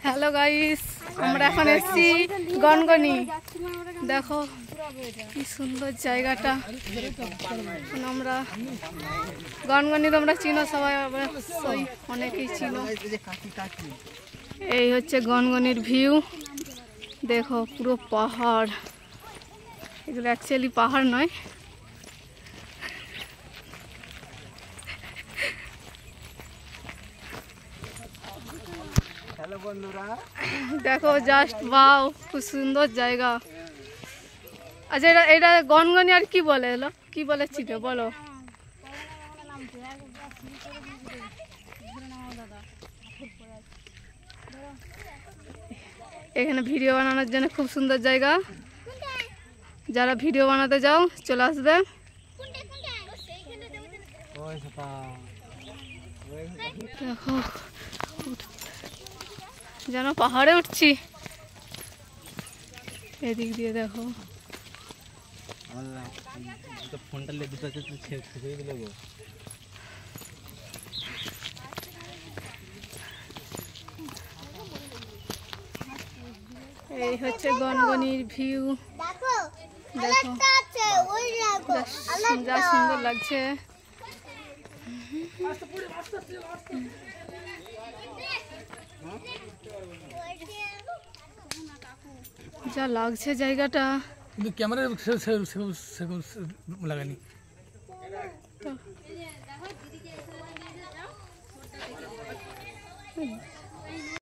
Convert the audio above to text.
Hello guys, আমরা এখন এসেছি গনগনি। দেখো কি সুন্দর জায়গাটা। আমরা গনগনি তোমরা চিনো সবাই, অবশ্যই অনেকেই চিনো। এই হচ্ছে গনগনির ভিউ। দেখো পুরো পাহাড়, এগুলো অ্যাকচুয়ালি পাহাড় নয়। হ্যালো বন্ধুরা, দেখো জাস্ট ওয়াও, খুব সুন্দর জায়গা। আচ্ছা এটা গনগনি আর কি বলে? এলো কি বলে চিনো বলো? এখানে ভিডিও বানানোর জন্য খুব সুন্দর জায়গা। যারা ভিডিও বানাতে যাও চলে আসবে। দেখো যেন পাহাড়ে উঠছি। এদিক দিয়ে দেখো। এই হচ্ছে গনগনির ভিউ। দেখো যা সুন্দর লাগছে। যা লাগছে জায়গাটা, কিন্তু ক্যামেরা লাগানি।